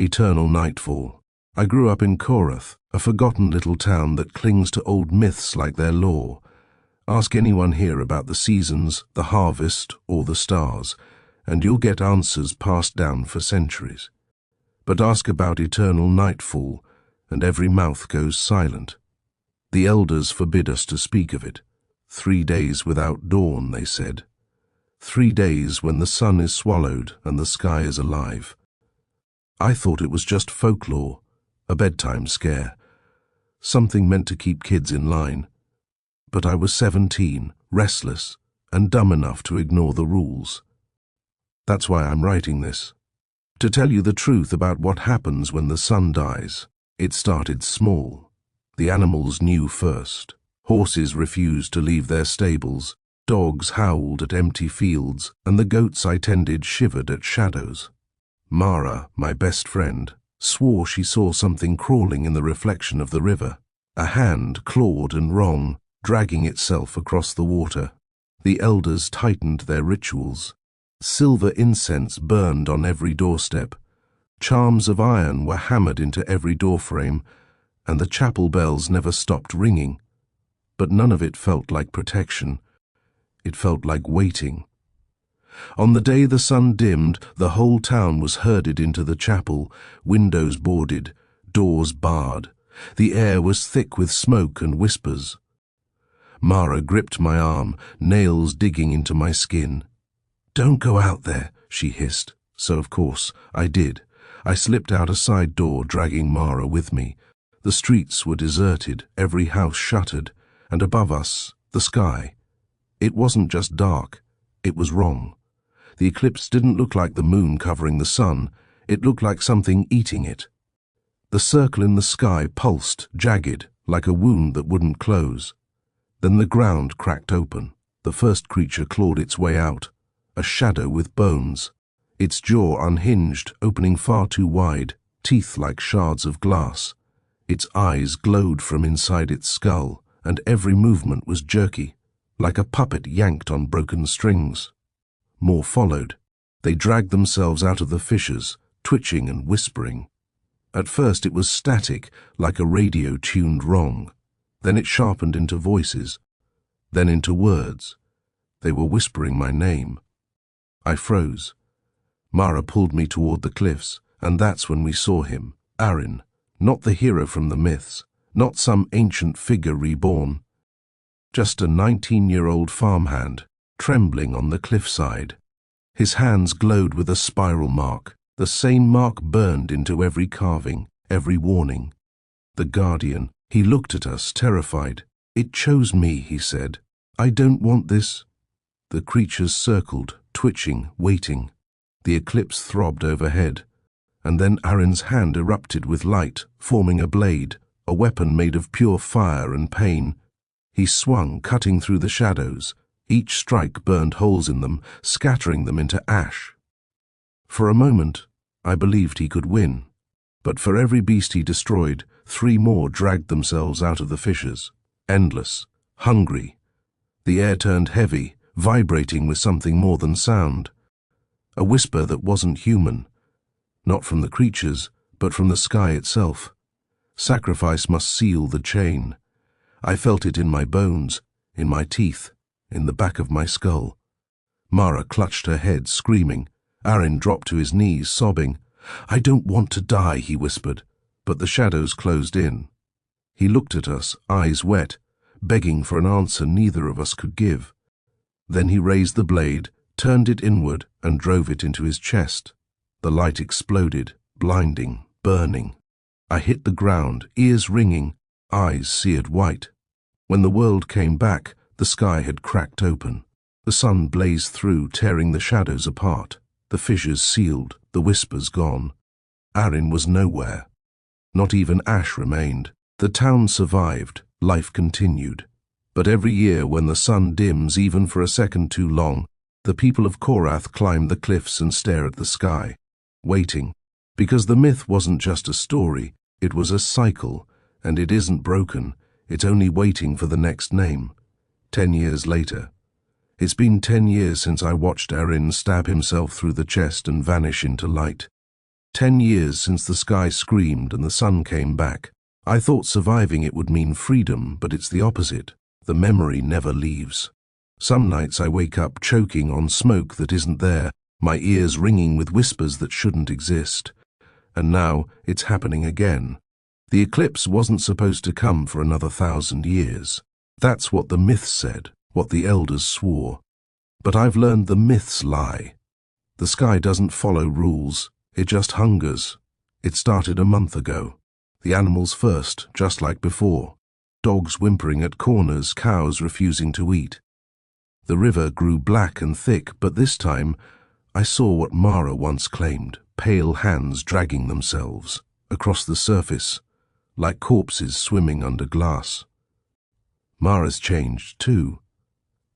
Eternal Nightfall. I grew up in Korath, a forgotten little town that clings to old myths like their law. Ask anyone here about the seasons, the harvest, or the stars, and you'll get answers passed down for centuries. But ask about eternal nightfall, and every mouth goes silent. The elders forbid us to speak of it. 3 days without dawn, they said. 3 days when the sun is swallowed and the sky is alive. I thought it was just folklore, a bedtime scare, something meant to keep kids in line. But I was 17, restless, and dumb enough to ignore the rules. That's why I'm writing this. To tell you the truth about what happens when the sun dies. It started small. The animals knew first. Horses refused to leave their stables, dogs howled at empty fields, and the goats I tended shivered at shadows. Mara, my best friend, swore she saw something crawling in the reflection of the river, a hand clawed and wrong, dragging itself across the water. The elders tightened their rituals. Silver incense burned on every doorstep. Charms of iron were hammered into every doorframe, and the chapel bells never stopped ringing. But none of it felt like protection. It felt like waiting. On the day the sun dimmed, the whole town was herded into the chapel, windows boarded, doors barred. The air was thick with smoke and whispers. Mara gripped my arm, nails digging into my skin. "Don't go out there," she hissed. So of course, I did. I slipped out a side door, dragging Mara with me. The streets were deserted, every house shuttered, and above us, the sky. It wasn't just dark, it was wrong. The eclipse didn't look like the moon covering the sun, it looked like something eating it. The circle in the sky pulsed, jagged, like a wound that wouldn't close. Then the ground cracked open. The first creature clawed its way out, a shadow with bones. Its jaw unhinged, opening far too wide, teeth like shards of glass. Its eyes glowed from inside its skull, and every movement was jerky, like a puppet yanked on broken strings. More followed. They dragged themselves out of the fissures, twitching and whispering. At first it was static, like a radio tuned wrong. Then it sharpened into voices, then into words. They were whispering my name. I froze. Mara pulled me toward the cliffs, and that's when we saw him, Arin, not the hero from the myths, not some ancient figure reborn. Just a 19-year-old farmhand, trembling on the cliffside. His hands glowed with a spiral mark, the same mark burned into every carving, every warning. The Guardian, he looked at us, terrified. "It chose me," he said. "I don't want this." The creatures circled, twitching, waiting. The eclipse throbbed overhead, and then Arin's hand erupted with light, forming a blade, a weapon made of pure fire and pain. He swung, cutting through the shadows. Each strike burned holes in them, scattering them into ash. For a moment, I believed he could win. But for every beast he destroyed, 3 more dragged themselves out of the fissures, endless, hungry. The air turned heavy, vibrating with something more than sound. A whisper that wasn't human, not from the creatures, but from the sky itself. Sacrifice must seal the chain. I felt it in my bones, in my teeth, in the back of my skull. Mara clutched her head, screaming. Arin dropped to his knees, sobbing. "I don't want to die," he whispered, but the shadows closed in. He looked at us, eyes wet, begging for an answer neither of us could give. Then he raised the blade, turned it inward, and drove it into his chest. The light exploded, blinding, burning. I hit the ground, ears ringing, eyes seared white. When the world came back, the sky had cracked open. The sun blazed through, tearing the shadows apart. The fissures sealed, the whispers gone. Arin was nowhere. Not even ash remained. The town survived, life continued. But every year when the sun dims even for a second too long, the people of Korath climb the cliffs and stare at the sky, waiting. Because the myth wasn't just a story, it was a cycle, and it isn't broken, it's only waiting for the next name. 10 years later. It's been 10 years since I watched Arin stab himself through the chest and vanish into light. 10 years since the sky screamed and the sun came back. I thought surviving it would mean freedom, but it's the opposite. The memory never leaves. Some nights I wake up choking on smoke that isn't there, my ears ringing with whispers that shouldn't exist. And now it's happening again. The eclipse wasn't supposed to come for another 1,000 years. That's what the myths said, what the elders swore. But I've learned the myths lie. The sky doesn't follow rules, it just hungers. It started a month ago. The animals first, just like before. Dogs whimpering at corners, cows refusing to eat. The river grew black and thick, but this time I saw what Mara once claimed, pale hands dragging themselves across the surface, like corpses swimming under glass. Mara's changed too.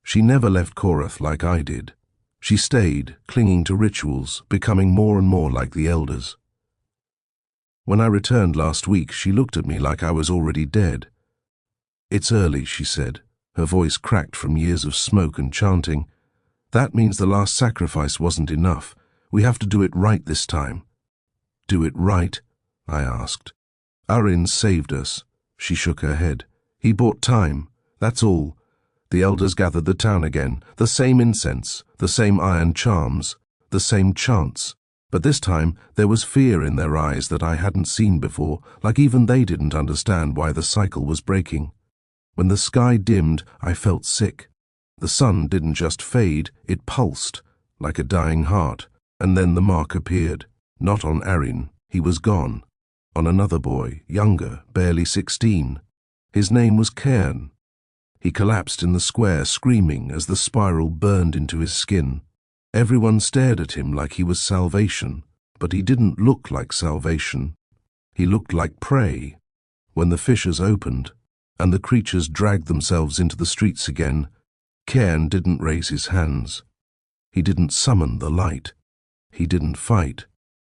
She never left Korath like I did. She stayed, clinging to rituals, becoming more and more like the elders. When I returned last week, she looked at me like I was already dead. "It's early," she said, her voice cracked from years of smoke and chanting. "That means the last sacrifice wasn't enough. We have to do it right this time." "Do it right?" I asked. "Arin saved us." She shook her head. "He bought time, that's all." The elders gathered the town again, the same incense, the same iron charms, the same chants. But this time there was fear in their eyes that I hadn't seen before, like even they didn't understand why the cycle was breaking. When the sky dimmed, I felt sick. The sun didn't just fade, it pulsed, like a dying heart. And then the mark appeared. Not on Arin, he was gone. On another boy, younger, barely 16. His name was Cairn. He collapsed in the square, screaming as the spiral burned into his skin. Everyone stared at him like he was salvation, but he didn't look like salvation. He looked like prey. When the fissures opened, and the creatures dragged themselves into the streets again, Cairn didn't raise his hands. He didn't summon the light. He didn't fight.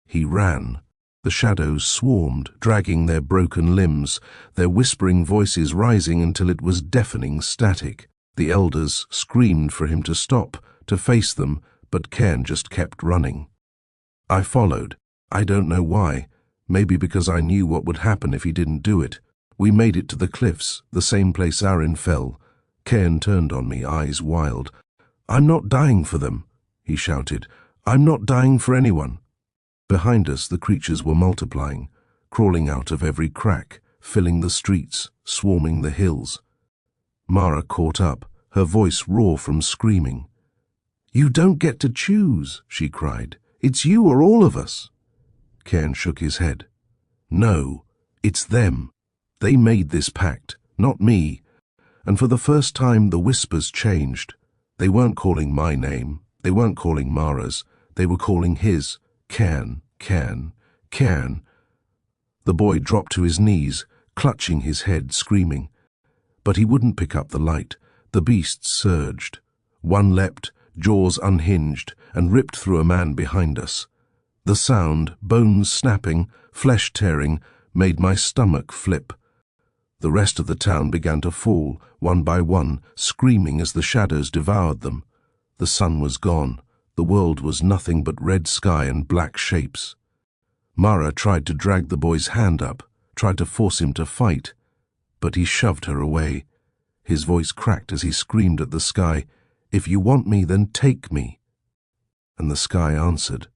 He ran. The shadows swarmed, dragging their broken limbs, their whispering voices rising until it was deafening static. The elders screamed for him to stop, to face them, but Cairn just kept running. I followed. I don't know why. Maybe because I knew what would happen if he didn't do it. We made it to the cliffs, the same place Arin fell. Cairn turned on me, eyes wild. "I'm not dying for them," he shouted. "I'm not dying for anyone." Behind us, the creatures were multiplying, crawling out of every crack, filling the streets, swarming the hills. Mara caught up, her voice raw from screaming. "You don't get to choose," she cried. "It's you or all of us." Cairn shook his head. "No, it's them. They made this pact, not me." And for the first time the whispers changed. They weren't calling my name. They weren't calling Mara's. They were calling his. "Cairn, Cairn, Cairn." The boy dropped to his knees, clutching his head, screaming. But he wouldn't pick up the light. The beasts surged. One leapt, jaws unhinged, and ripped through a man behind us. The sound, bones snapping, flesh tearing, made my stomach flip. The rest of the town began to fall, one by one, screaming as the shadows devoured them. The sun was gone. The world was nothing but red sky and black shapes. Mara tried to drag the boy's hand up, tried to force him to fight, but he shoved her away. His voice cracked as he screamed at the sky, "If you want me, then take me." And the sky answered.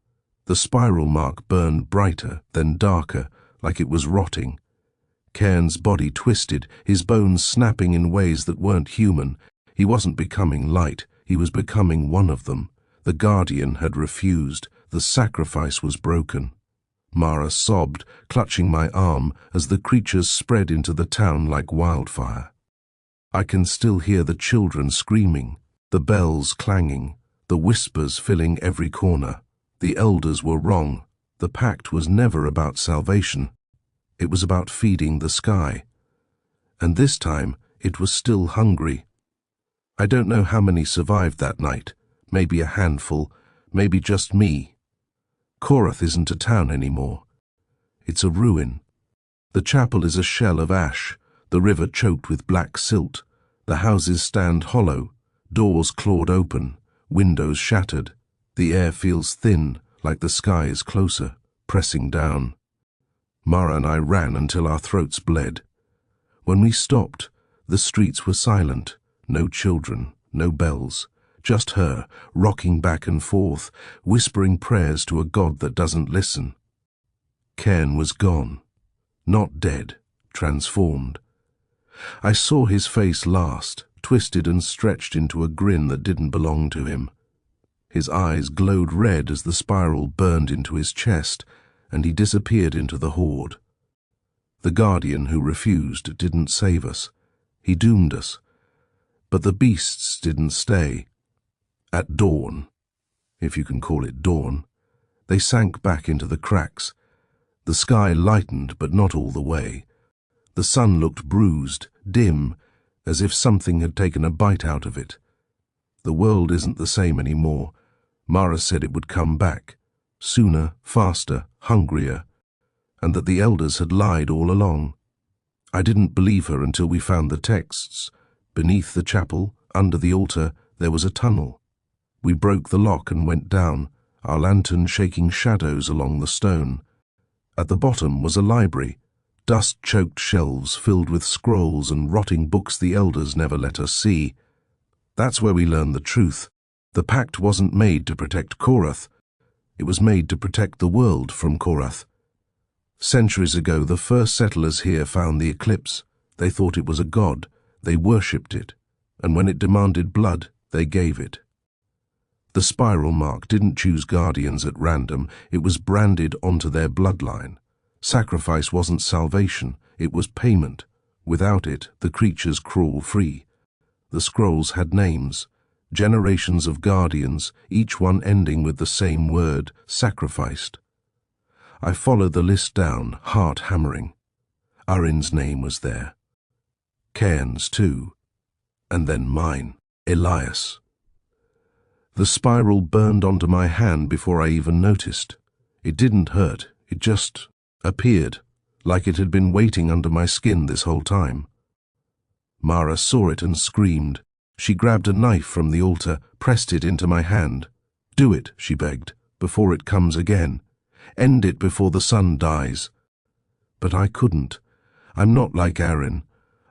The spiral mark burned brighter, then darker, like it was rotting. Cairn's body twisted, his bones snapping in ways that weren't human. He wasn't becoming light, he was becoming one of them. The guardian had refused. The sacrifice was broken. Mara sobbed, clutching my arm as the creatures spread into the town like wildfire. I can still hear the children screaming, the bells clanging, the whispers filling every corner. The elders were wrong. The pact was never about salvation. It was about feeding the sky. And this time, it was still hungry. I don't know how many survived that night. Maybe a handful, maybe just me. Korath isn't a town anymore. It's a ruin. The chapel is a shell of ash, the river choked with black silt. The houses stand hollow, doors clawed open, windows shattered. The air feels thin, like the sky is closer. pressing down. Mara and I ran until our throats bled. When we stopped, the streets were silent. No children, no bells, just her, rocking back and forth, whispering prayers to a God that doesn't listen. Cairn was gone. Not dead, transformed. I saw his face last, twisted and stretched into a grin that didn't belong to him. His eyes glowed red as the spiral burned into his chest, and he disappeared into the horde. The guardian who refused didn't save us. He doomed us. But the beasts didn't stay. At dawn, if you can call it dawn, they sank back into the cracks. The sky lightened, but not all the way. The sun looked bruised, dim, as if something had taken a bite out of it. The world isn't the same anymore. Mara said it would come back, sooner, faster, hungrier, and that the elders had lied all along. I didn't believe her until we found the texts. Beneath the chapel, under the altar, there was a tunnel. We broke the lock and went down, our lantern shaking shadows along the stone. At the bottom was a library, dust-choked shelves filled with scrolls and rotting books the elders never let us see. That's where we learned the truth. The pact wasn't made to protect Korath. It was made to protect the world from Korath. Centuries ago, the first settlers here found the eclipse. They thought it was a god. They worshipped it. And when it demanded blood, they gave it. The spiral mark didn't choose guardians at random. It was branded onto their bloodline. Sacrifice wasn't salvation. It was payment. Without it, the creatures crawl free. The scrolls had names. Generations of guardians, each one ending with the same word, sacrificed. I followed the list down, heart hammering. Arin's name was there. Cairn's too. And then mine, Elias. The spiral burned onto my hand before I even noticed. It didn't hurt, it just appeared, like it had been waiting under my skin this whole time. Mara saw it and screamed. She grabbed a knife from the altar, pressed it into my hand. "Do it," she begged, "before it comes again. End it before the sun dies." But I couldn't. I'm not like Arin.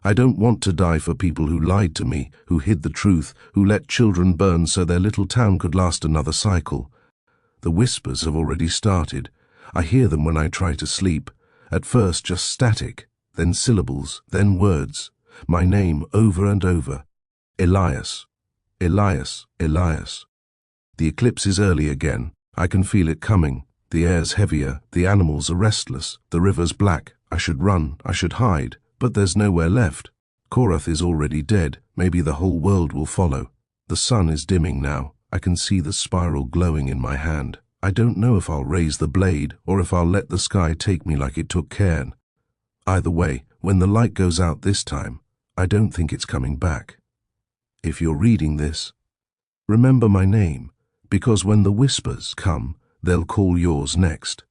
I don't want to die for people who lied to me, who hid the truth, who let children burn so their little town could last another cycle. The whispers have already started. I hear them when I try to sleep. At first just static, then syllables, then words. My name over and over. Elias, Elias, Elias. The eclipse is early again. I can feel it coming. The air's heavier, the animals are restless, the river's black. I should run, I should hide, but there's nowhere left. Korath is already dead. Maybe the whole world will follow. The sun is dimming now. I can see the spiral glowing in my hand. I don't know if I'll raise the blade or if I'll let the sky take me like it took Cairn. Either way, when the light goes out this time, I don't think it's coming back. If you're reading this, remember my name, because when the whispers come, they'll call yours next.